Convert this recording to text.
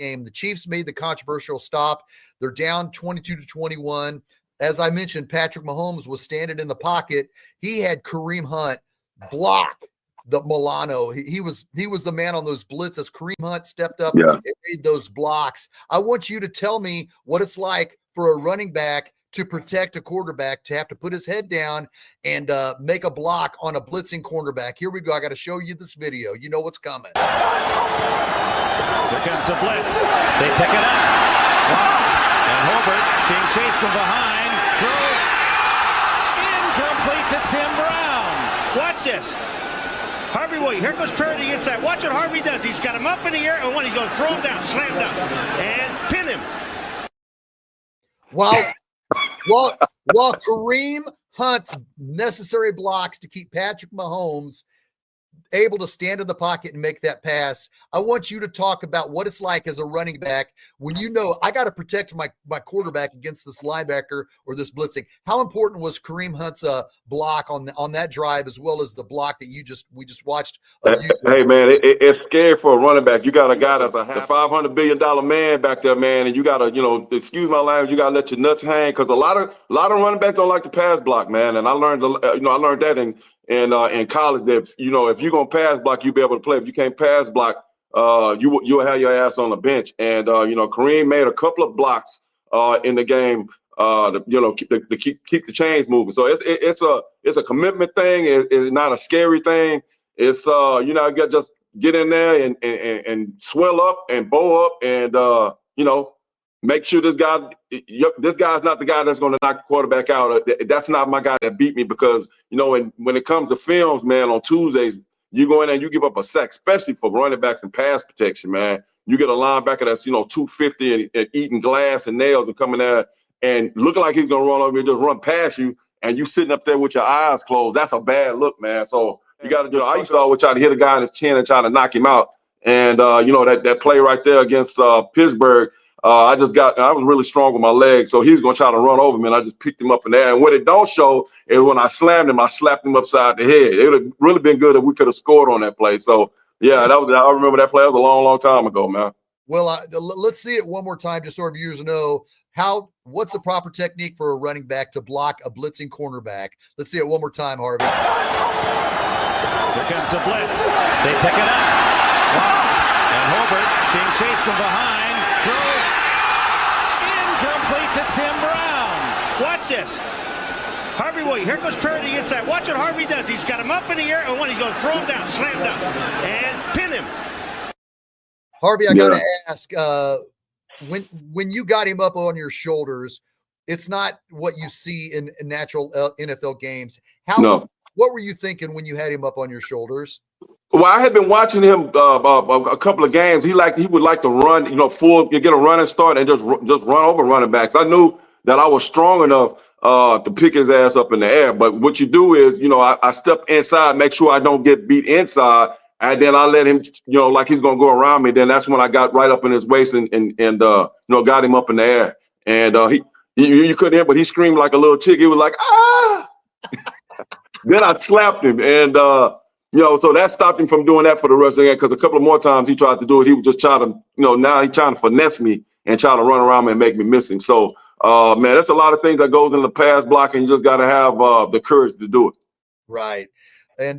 game. The Chiefs made the controversial stop. They're down 22-21. As I mentioned, Patrick Mahomes was standing in the pocket. He had Kareem Hunt block the Milano. He was the man on those blitzes. Kareem Hunt stepped up and made those blocks. I want you to tell me what it's like for a running back to protect a quarterback, to have to put his head down and make a block on a blitzing cornerback. Here we go. I got to show you this video. You know what's coming. Here comes the blitz. They pick it up. Wow. And Hobart being chased from behind. Throw incomplete to Tim Brown. Watch this. Harvey Williams. Here goes Perry to the inside. Watch what Harvey does. He's got him up in the air, and when he's going to throw him down, slam down, and pin him. While Kareem Hunt's necessary blocks to keep Patrick Mahomes able to stand in the pocket and make that pass, I want you to talk about what it's like as a running back when you know I got to protect my quarterback against this linebacker or this blitzing. How important was Kareem Hunt's block on that drive, as well as the block that we just watched? Hey man, it's scary for a running back. You got a guy that's a $500 billion man back there, man, and you got to, excuse my language, you got to let your nuts hang, because a lot of running backs don't like to pass block, man. And I learned that in college, that if you're gonna pass block, you'll be able to play. If you can't pass block, you'll have your ass on the bench. And Kareem made a couple of blocks in the game to keep the chains moving. So it's a commitment thing. It's not a scary thing. It's you got just get in there and swell up and bow up and make sure this guy's not the guy that's going to knock the quarterback out. That's not my guy that beat me, because, when it comes to films, man, on Tuesdays, you go in there and you give up a sack, especially for running backs and pass protection, man. You get a linebacker that's, 250 and eating glass and nails and coming there and looking like he's going to run over and just run past you, and you sitting up there with your eyes closed. That's a bad look, man. So you got to do. I used to always try to hit a guy in his chin and try to knock him out. And, that play right there against Pittsburgh, I was really strong with my legs, so he's going to try to run over me, and I just picked him up in there. And what it don't show is when I slammed him, I slapped him upside the head. It would have really been good if we could have scored on that play. So, yeah, I remember that play. That was a long, long time ago, man. Well, let's see it one more time, just so our viewers know what's the proper technique for a running back to block a blitzing cornerback. Let's see it one more time, Harvey. Here comes the blitz. They pick it up. Wow. And Hobart being chased from behind. Throw incomplete to Tim Brown. Watch this. Harvey Williams. Here goes Perry to the inside. Watch what Harvey does. He's got him up in the air, and when he's going to throw him down, slam down, and pin him. Harvey, I got to ask, when you got him up on your shoulders, it's not what you see in natural NFL games. What were you thinking when you had him up on your shoulders? Well, I had been watching him a couple of games. He would like to run, get a running start and just run over running backs. I knew that I was strong enough to pick his ass up in the air. But what you do is, I step inside, make sure I don't get beat inside, and then I let him, like he's gonna go around me. Then that's when I got right up in his waist and got him up in the air. And you couldn't hear, but he screamed like a little chick. He was like, ah. Then I slapped him, and so that stopped him from doing that for the rest of the game, because a couple of more times he tried to do it. He would just try to, now he's trying to finesse me and try to run around me and make me miss him. So, man, that's a lot of things that goes in the pass block, and you just got to have the courage to do it. Right. And